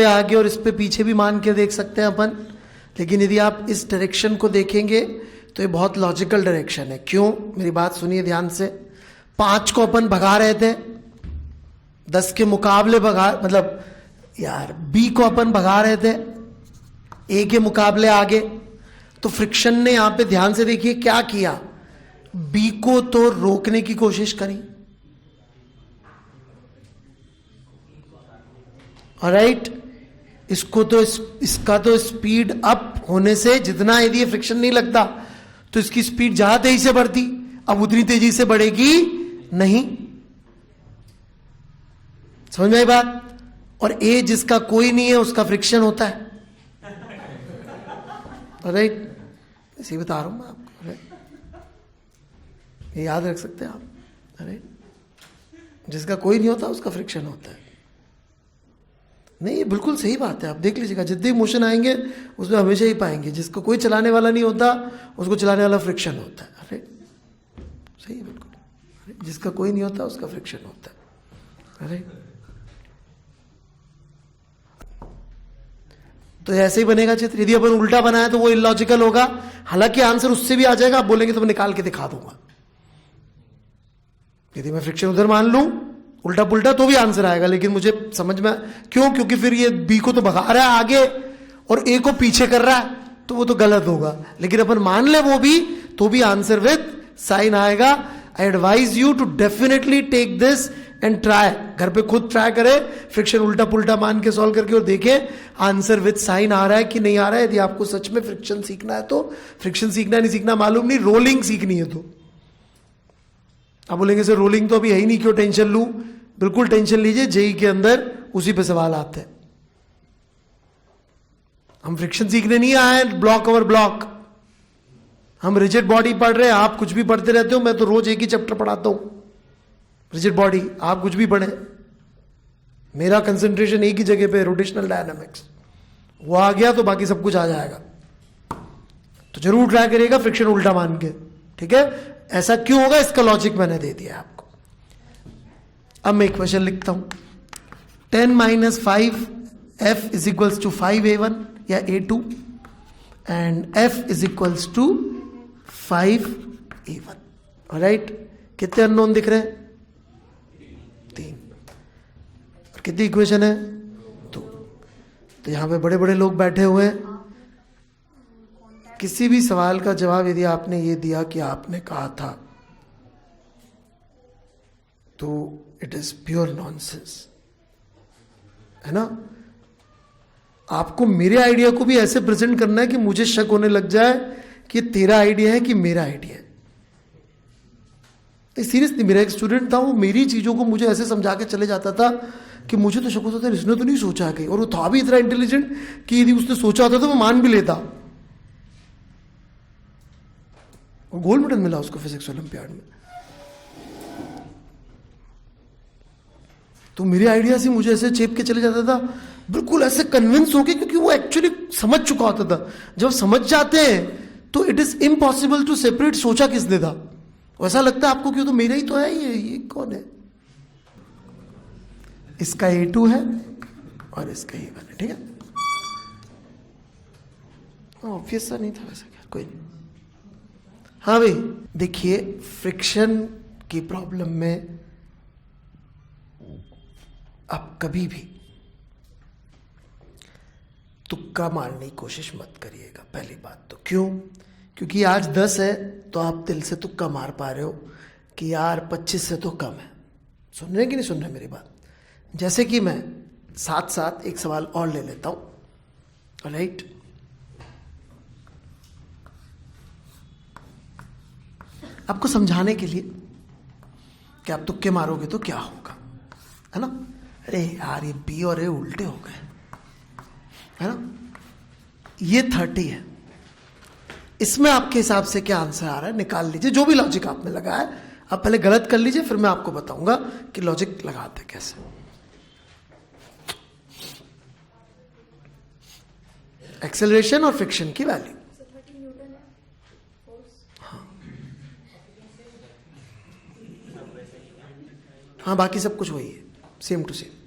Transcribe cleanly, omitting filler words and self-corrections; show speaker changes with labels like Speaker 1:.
Speaker 1: आगे और इस पे पीछे भी मान के देख सकते हैं अपन, लेकिन यदि आप इस डायरेक्शन को देखेंगे तो ये बहुत लॉजिकल डायरेक्शन है। क्यों? मेरी बात सुनिए ध्यान से। 5 को अपन भगा रहे थे, 10 के मुकाबले मतलब यार B को अपन भगा रहे थे A के मुकाबले आगे, तो फ्रिक्शन ने यहां पे ध्यान से देखिए क्या किया, B को तो रोकने की कोशिश करी। ऑलराइट, इसको तो इसका तो स्पीड अप होने से जितना यदि फ्रिक्शन नहीं लगता तो इसकी स्पीड ज्यादा तेजी से बढ़ती, अब उतनी तेजी से बढ़ेगी नहीं। समझ में आई बात? और ए जिसका कोई नहीं है उसका फ्रिक्शन होता है। राइट, इसे बता रहा हूं मैं आपको, ये याद रख सकते हैं आप। राइट, जिसका कोई नहीं होता उसका फ्रिक्शन होता है। नहीं, ये बिल्कुल सही बात है, आप देख लीजिएगा जितने मोशन आएंगे उसमें हमेशा ही पाएंगे जिसको कोई चलाने वाला नहीं होता उसको चलाने वाला फ्रिक्शन होता है। अरे सही है बिल्कुल, जिसका कोई नहीं होता उसका फ्रिक्शन होता है। अरे तो ऐसे ही बनेगा चित्र। यदि अपन उल्टा बनाया तो वो इलॉजिकल होगा, हालांकि आंसर उससे भी आ जाएगा, आप बोलेंगे तो मैं निकाल के दिखा दूंगा। यदि मैं फ्रिक्शन उधर मान लूं उल्टा पुल्टा तो भी आंसर आएगा, लेकिन मुझे समझ में क्यों, क्योंकि फिर ये बी को तो भगा रहा है आगे और ए को पीछे कर रहा है, तो वो तो गलत होगा। लेकिन अपन मान ले वो भी, तो भी आंसर विद साइन आएगा। I advise you to definitely take this and try, घर पे खुद ट्राई करे, फ्रिक्शन उल्टा पुल्टा मान के सॉल्व करके और देखे आंसर विद साइन आ रहा है कि नहीं आ रहा है। यदि आपको सच में फ्रिक्शन सीखना है तो, फ्रिक्शन सीखना नहीं सीखना मालूम नहीं, रोलिंग सीखनी है तो आप बोलेंगे सर रोलिंग तो अभी है ही नहीं, क्यों टेंशन लूं? बिल्कुल टेंशन लीजिए, जेई के अंदर उसी पे सवाल आते हैं। हम फ्रिक्शन सीखने नहीं आए ब्लॉक ओवर ब्लॉक, हम रिजिड बॉडी पढ़ रहे हैं। आप कुछ भी पढ़ते रहते हो, मैं तो रोज एक ही चैप्टर पढ़ाता हूं रिजिड बॉडी, आप कुछ भी पढ़े, मेरा कंसंट्रेशन एक ही जगह पे, रोटेशनल डायनामिक्स। वो आ गया तो बाकी सब कुछ आ जाएगा। तो जरूर ट्राई करिएगा फ्रिक्शन उल्टा मान के, ठीक है? ऐसा क्यों होगा इसका लॉजिक मैंने दे दिया आपको। अब मैं इक्वेशन लिखता हूं, 10 - 5 f = 5a1 या a2 and f = 5a1। Alright, कितने अननोन दिख रहे हैं? 3। और कितनी इक्वेशन है? 2। तो यहां पे बड़े बड़े लोग बैठे हुए हैं। किसी भी सवाल का जवाब यदि आपने ये दिया कि आपने कहा था, तो इट इज प्योर नॉनसेंस, है ना? आपको मेरे आइडिया को भी ऐसे प्रेजेंट करना है कि मुझे शक होने लग जाए कि तेरा आइडिया है कि मेरा आइडिया है। सीरियसली, मेरा एक स्टूडेंट था, वो मेरी चीजों को मुझे ऐसे समझा के चले जाता था कि मुझे तो शक होता था इसने तो नहीं सोचा कहीं, और वो था भी इतना इंटेलिजेंट कि यदि उसने सोचा होता तो मैं मान भी लेता। और गोल्ड मेडल मिला उसको फिजिक्स ओलंपियाड में। तो मेरे आइडिया से मुझे ऐसे चेप के चले जाता था, बिल्कुल ऐसे कन्विंस होके, क्योंकि वो एक्चुअली समझ चुका होता था। जब समझ जाते हैं तो it is impossible to separate सोचा किसने था। वैसा लगता है आपको, क्यों तो मेरा ही तो है, ये कौन है? इसका A2 है और इसका A1 है, ठीक है? ऑब्वियस सा नहीं था वैसे, कोई नहीं। हाँ भाई देखिए, फ्रिक्शन की प्रॉब्लम में आप कभी भी तुक्का मारने की कोशिश मत करिएगा, पहली बात तो। क्यों? क्योंकि आज 10 है तो आप दिल से तुक्का मार पा रहे हो कि यार 25 से तो कम है। सुन रहे कि नहीं सुन रहे मेरी बात? जैसे कि मैं साथ साथ एक सवाल और ले लेता हूं। राइट, आपको समझाने के लिए कि आप तुक्के मारोगे तो क्या होगा, है ना? अरे यार ये बी और ए उल्टे हो गए, है ना? ये 30 है, इसमें आपके हिसाब से क्या आंसर आ रहा है निकाल लीजिए। जो भी लॉजिक आपने लगाया आप पहले गलत कर लीजिए, फिर मैं आपको बताऊंगा कि लॉजिक लगाते कैसे। एक्सेलरेशन और फ्रिक्शन की वैल्यू, हाँ बाकी सब कुछ वही है, सेम टू सेम।